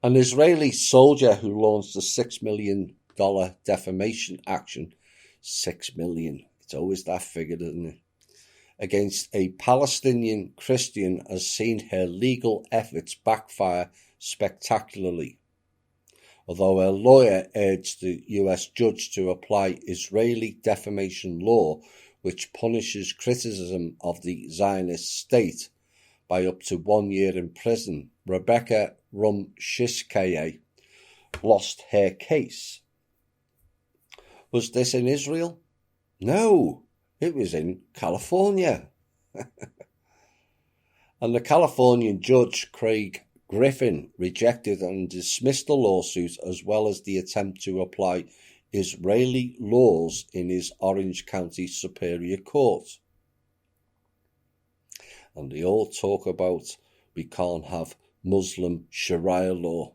An Israeli soldier who launched a $6 million defamation action, 6 million, it's always that figure, isn't it, against a Palestinian Christian has seen her legal efforts backfire spectacularly. Although her lawyer urged the US judge to apply Israeli defamation law, which punishes criticism of the Zionist state by up to 1 year in prison, Rebecca Rumshishkaya lost her case. Was this in Israel? No, it was in California. And the Californian judge, Craig Griffin, rejected and dismissed the lawsuit as well as the attempt to apply Israeli laws in his Orange County Superior Court. And they all talk about we can't have Muslim Sharia law.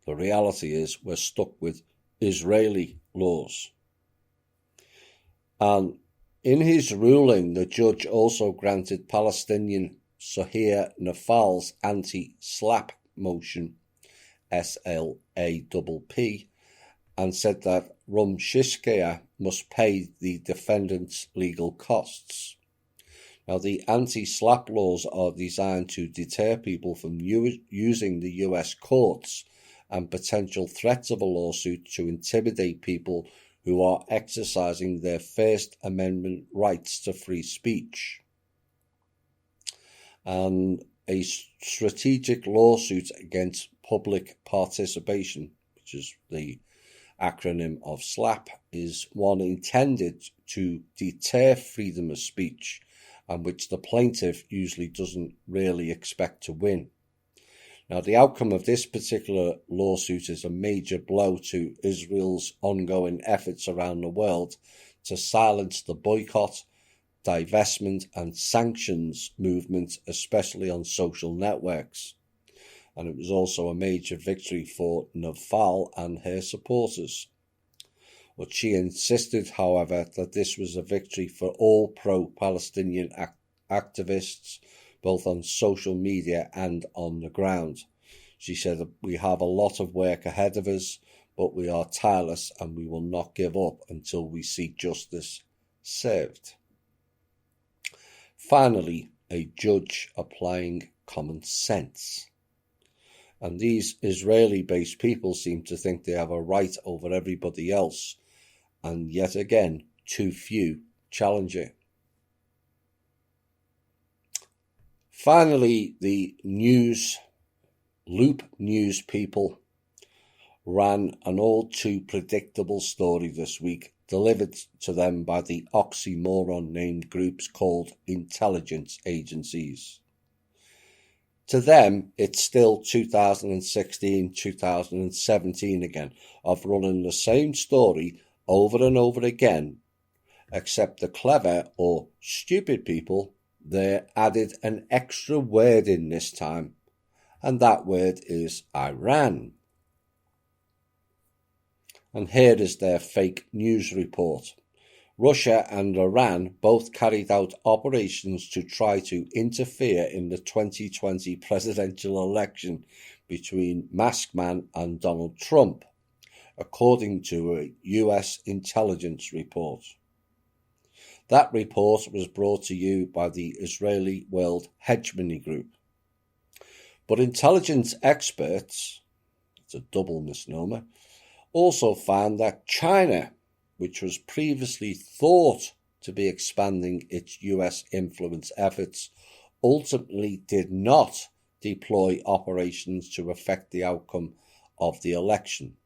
The reality is we're stuck with Israeli laws. And in his ruling, the judge also granted Palestinian Sohail Nafal's anti-SLAPP motion, SLAPP, and said that Rumshishkaya must pay the defendant's legal costs. Now, the anti-SLAPP laws are designed to deter people from using the US courts and potential threats of a lawsuit to intimidate people who are exercising their First Amendment rights to free speech. And a strategic lawsuit against public participation, which is the acronym of SLAPP, is one intended to deter freedom of speech and which the plaintiff usually doesn't really expect to win. Now, the outcome of this particular lawsuit is a major blow to Israel's ongoing efforts around the world to silence the boycott, divestment and sanctions movement, especially on social networks. And it was also a major victory for Nafal and her supporters. But she insisted, however, that this was a victory for all pro-Palestinian activists, both on social media and on the ground. She said that we have a lot of work ahead of us, but we are tireless and we will not give up until we see justice served. Finally, a judge applying common sense. And these Israeli-based people seem to think they have a right over everybody else, and yet again, too few challenge it. Finally, the Loop News people ran an all too predictable story this week, delivered to them by the oxymoron named groups called intelligence agencies. To them, it's still 2016, 2017 again, of running the same story over and over again, except the clever or stupid people there added an extra word in this time, and that word is Iran. And here is their fake news report. Russia and Iran both carried out operations to try to interfere in the 2020 presidential election between Masked Man and Donald Trump, according to a US intelligence report. That report was brought to you by the Israeli World Hegemony Group. But intelligence experts, it's a double misnomer, also found that China, which was previously thought to be expanding its US influence efforts, ultimately did not deploy operations to affect the outcome of the election.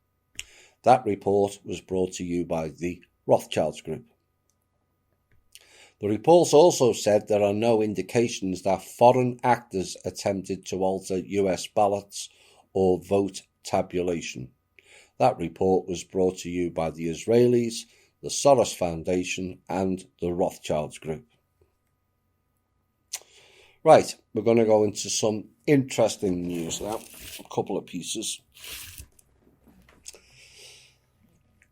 That report was brought to you by the Rothschilds Group. The reports also said there are no indications that foreign actors attempted to alter US ballots or vote tabulation. That report was brought to you by the Israelis, the Soros Foundation, and the Rothschilds Group. Right, we're going to go into some interesting news now, a couple of pieces.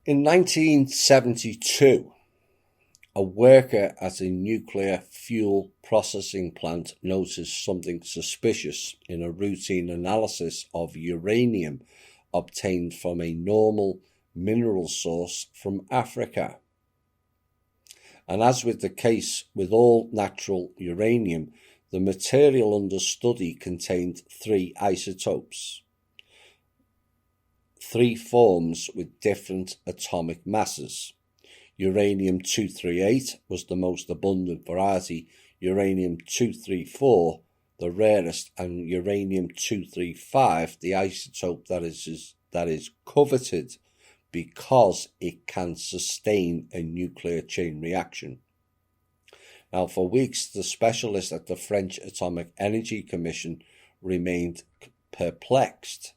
In 1972, A worker at a nuclear fuel processing plant noticed something suspicious in a routine analysis of uranium obtained from a normal mineral source from Africa. And as with the case with all natural uranium, the material under study contained 3 isotopes, 3 forms with different atomic masses. Uranium-238 was the most abundant variety, uranium-234 the rarest, and uranium-235 the isotope that is coveted because it can sustain a nuclear chain reaction. Now, for weeks, the specialists at the French Atomic Energy Commission remained perplexed,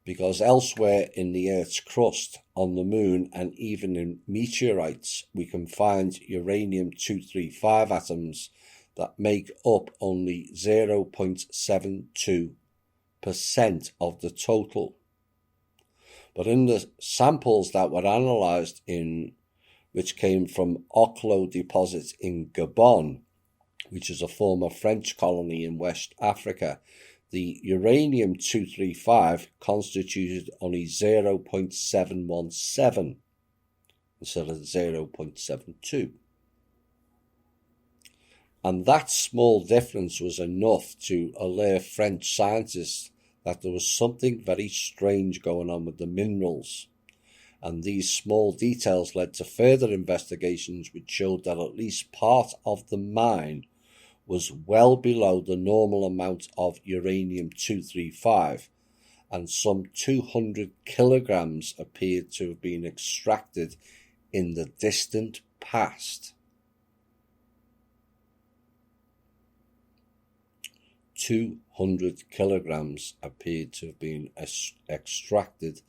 because elsewhere in the Earth's crust, on the Moon, and even in meteorites, we can find uranium-235 atoms that make up only 0.72% of the total. But in the samples that were analysed which came from Oklo deposits in Gabon, which is a former French colony in West Africa, the uranium-235 constituted only 0.717 instead of 0.72. And that small difference was enough to alert French scientists that there was something very strange going on with the minerals. And these small details led to further investigations which showed that at least part of the mine was well below the normal amount of uranium-235, and some 200 kilograms appeared to have been extracted in the distant past. 200 kilograms appeared to have been extracted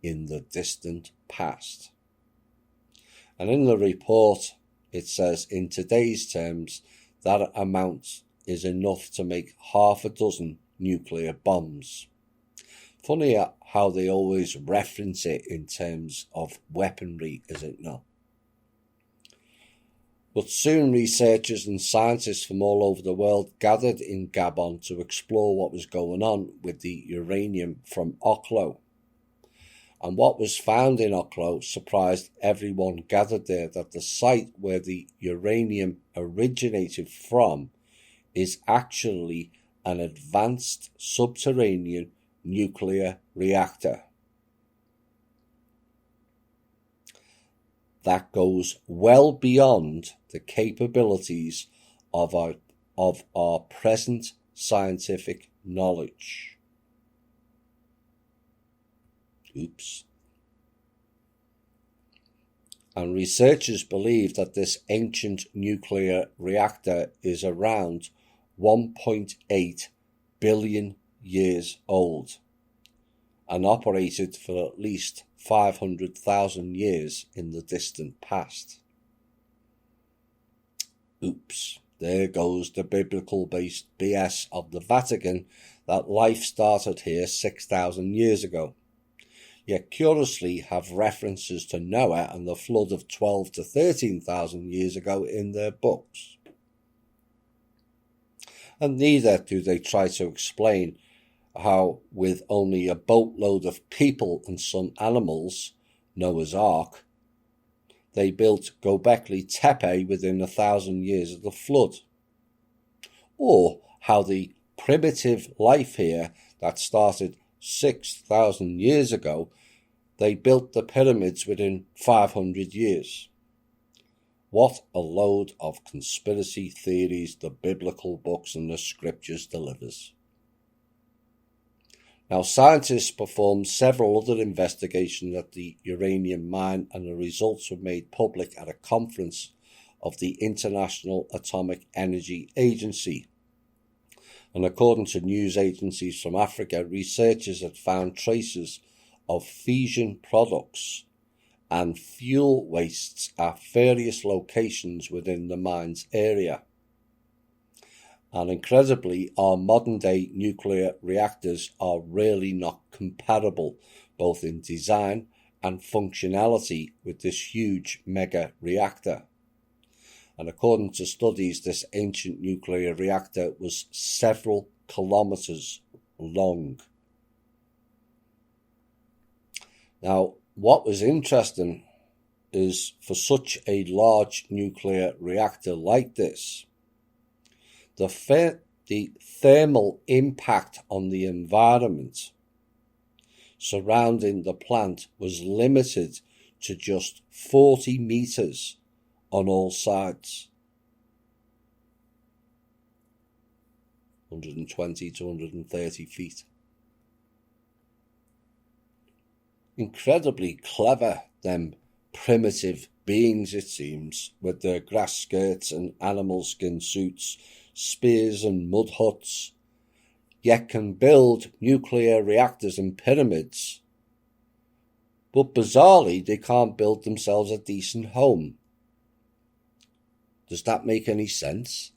in the distant past. And in the report, it says, in today's terms, that amount is enough to make 6 nuclear bombs. Funny how they always reference it in terms of weaponry, is it not? But soon researchers and scientists from all over the world gathered in Gabon to explore what was going on with the uranium from Oklo. And what was found in Oklo surprised everyone gathered there, that the site where the uranium originated from is actually an advanced subterranean nuclear reactor that goes well beyond the capabilities of our present scientific knowledge. Oops. And researchers believe that this ancient nuclear reactor is around 1.8 billion years old and operated for at least 500,000 years in the distant past. Oops, there goes the biblical-based BS of the Vatican that life started here 6,000 years ago, yet curiously have references to Noah and the flood of 12 to 13,000 years ago in their books. And neither do they try to explain how, with only a boatload of people and some animals, Noah's Ark, they built Göbekli Tepe within 1,000 years of the flood. Or how the primitive life here that started 6,000 years ago, they built the pyramids within 500 years. What a load of conspiracy theories the biblical books and the scriptures delivers. Now, scientists performed several other investigations at the uranium mine, and the results were made public at a conference of the International Atomic Energy Agency. And according to news agencies from Africa, researchers had found traces of fission products and fuel wastes at various locations within the mine's area. And incredibly, our modern-day nuclear reactors are really not compatible, both in design and functionality, with this huge mega reactor. And according to studies, this ancient nuclear reactor was several kilometers long. Now, what was interesting is for such a large nuclear reactor like this, the thermal impact on the environment surrounding the plant was limited to just 40 meters on all sides. 120 to 130 feet. Incredibly clever, them primitive beings, it seems, with their grass skirts and animal skin suits, spears and mud huts, yet can build nuclear reactors and pyramids. But bizarrely, they can't build themselves a decent home. Does that make any sense?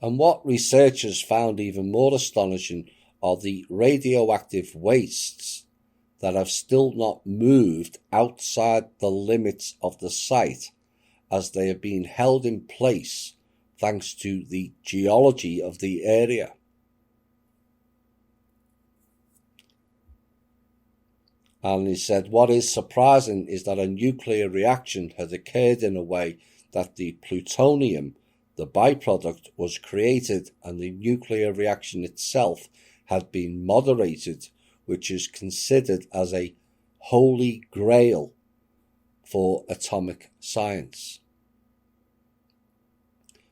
And what researchers found even more astonishing are the radioactive wastes that have still not moved outside the limits of the site, as they have been held in place thanks to the geology of the area. And he said, what is surprising is that a nuclear reaction had occurred in a way that the plutonium, the byproduct, was created and the nuclear reaction itself had been moderated, which is considered as a holy grail for atomic science.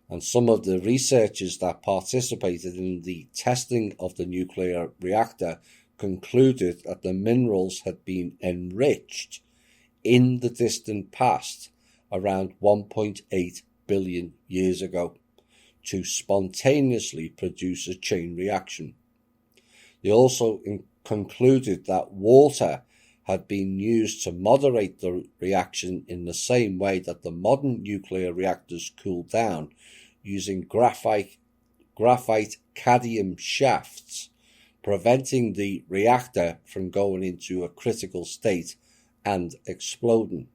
And some of the researchers that participated in the testing of the nuclear reactor concluded that the minerals had been enriched in the distant past around 1.8 billion years ago to spontaneously produce a chain reaction. They also concluded that water had been used to moderate the reaction in the same way that the modern nuclear reactors cool down, using graphite cadmium shafts, preventing the reactor from going into a critical state and exploding.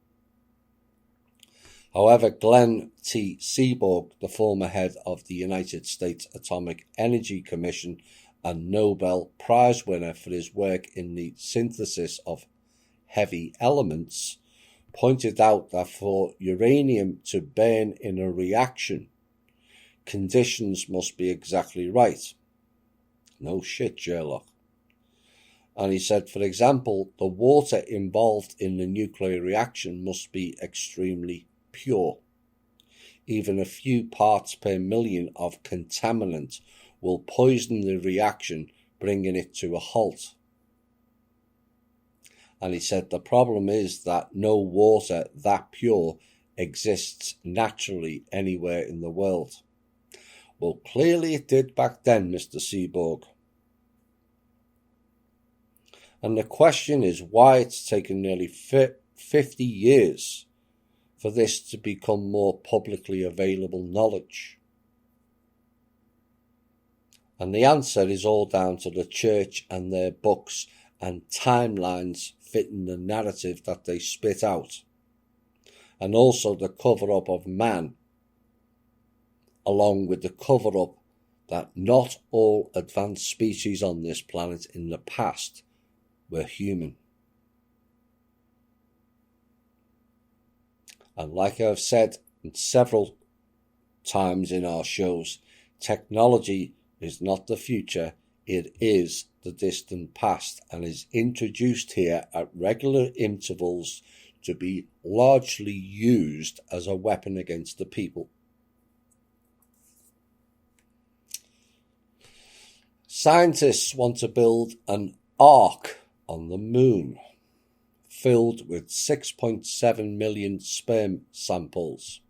However, Glenn T. Seaborg, the former head of the United States Atomic Energy Commission and Nobel Prize winner for his work in the synthesis of heavy elements, pointed out that for uranium to burn in a reaction, conditions must be exactly right. No shit, Sherlock. And he said, for example, the water involved in the nuclear reaction must be extremely pure. Even a few parts per million of contaminant will poison the reaction, bringing it to a halt. And he said the problem is that no water that pure exists naturally anywhere in the world. Well, clearly it did back then, Mr. Seaborg. And the question is why it's taken nearly 50 years for this to become more publicly available knowledge. And the answer is all down to the church and their books and timelines fitting the narrative that they spit out. And also the cover-up of man, along with the cover-up that not all advanced species on this planet in the past were human. And like I've said several times in our shows, technology is not the future, it is the distant past, and is introduced here at regular intervals to be largely used as a weapon against the people. Scientists want to build an ark on the moon, filled with 6.7 million sperm samples.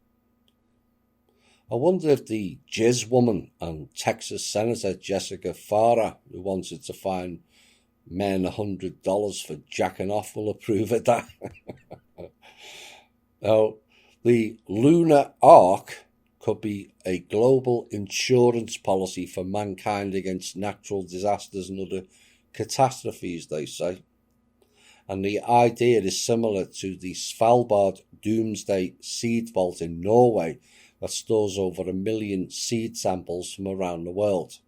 I wonder if the Jizz woman and Texas Senator Jessica Farah, who wanted to fine men $100 for jacking off, will approve of that. Now, the Lunar Ark could be a global insurance policy for mankind against natural disasters and other catastrophes, they say. And the idea is similar to the Svalbard doomsday seed vault in Norway that stores over 1 million seed samples from around the world.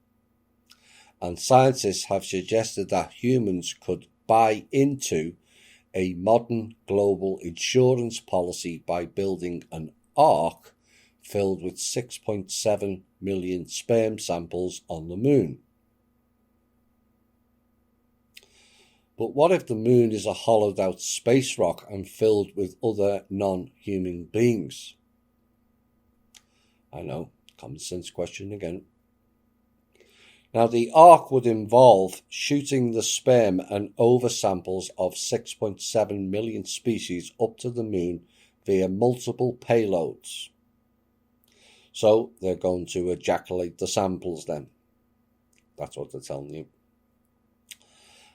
And scientists have suggested that humans could buy into a modern global insurance policy by building an ark filled with 6.7 million sperm samples on the moon. But what if the moon is a hollowed out space rock and filled with other non-human beings? I know, common sense question again. Now, the ark would involve shooting the sperm and oversamples of 6.7 million species up to the moon via multiple payloads. So they're going to ejaculate the samples then. That's what they're telling you.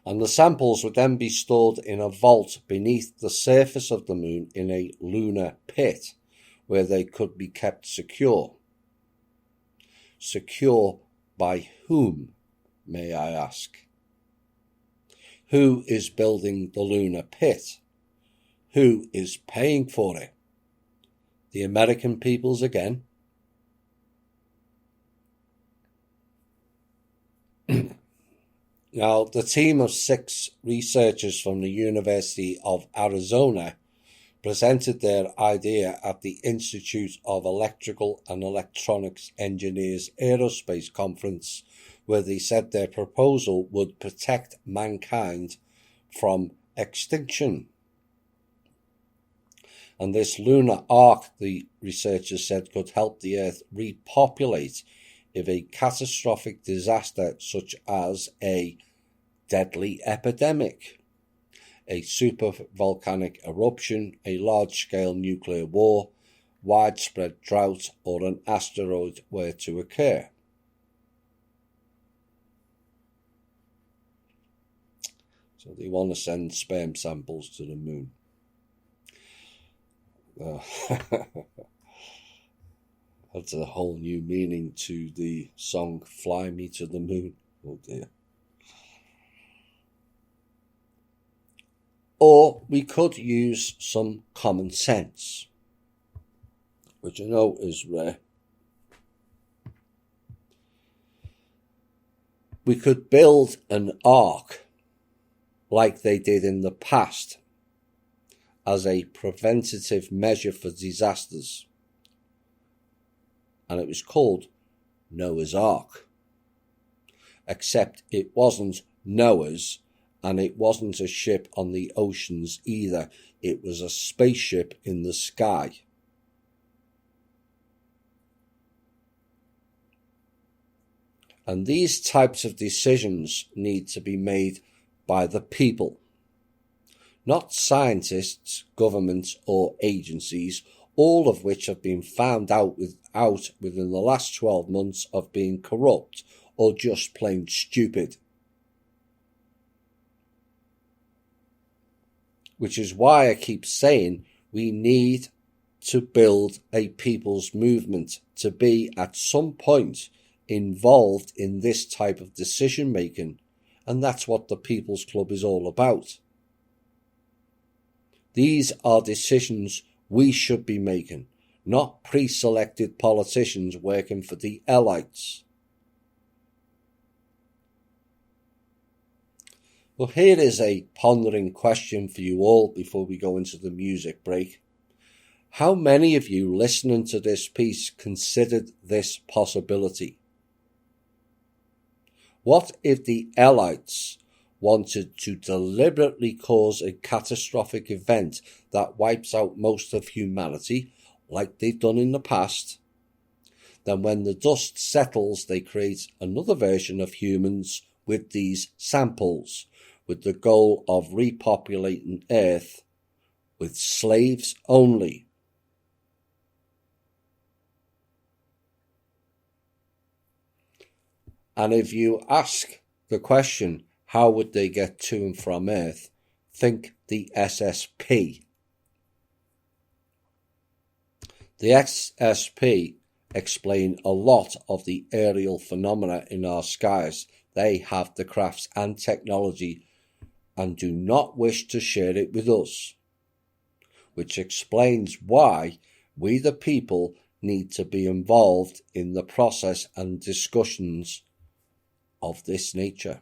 And the samples would then be stored in a vault beneath the surface of the moon in a lunar pit, where they could be kept secure. Secure by whom, may I ask? Who is building the lunar pit? Who is paying for it? The American peoples again? Now, the team of 6 researchers from the University of Arizona presented their idea at the Institute of Electrical and Electronics Engineers Aerospace Conference, where they said their proposal would protect mankind from extinction. And this lunar ark, the researchers said, could help the Earth repopulate if a catastrophic disaster such as a deadly epidemic, a supervolcanic eruption, a large-scale nuclear war, widespread drought, or an asteroid were to occur. So they want to send sperm samples to the moon. That's a whole new meaning to the song Fly Me to the Moon. Oh dear. Or we could use some common sense, which I know is rare. We could build an ark like they did in the past as a preventative measure for disasters. And it was called Noah's Ark. Except it wasn't Noah's, and it wasn't a ship on the oceans either. It was a spaceship in the sky. And these types of decisions need to be made by the people, not scientists, governments, or agencies, all of which have been found out within the last 12 months of being corrupt or just plain stupid. Which is why I keep saying we need to build a people's movement to be at some point involved in this type of decision making, and that's what the People's Club is all about. These are decisions we should be making, not pre-selected politicians working for the elites. Well, here is a pondering question for you all before we go into the music break. How many of you listening to this piece considered this possibility? What if the elites wanted to deliberately cause a catastrophic event that wipes out most of humanity, like they've done in the past? Then when the dust settles, they create another version of humans with these samples, with the goal of repopulating Earth with slaves only. And if you ask the question, how would they get to and from Earth? Think the SSP. The SSP explain a lot of the aerial phenomena in our skies. They have the crafts and technology and do not wish to share it with us. which explains why we the people need to be involved in the process and discussions of this nature.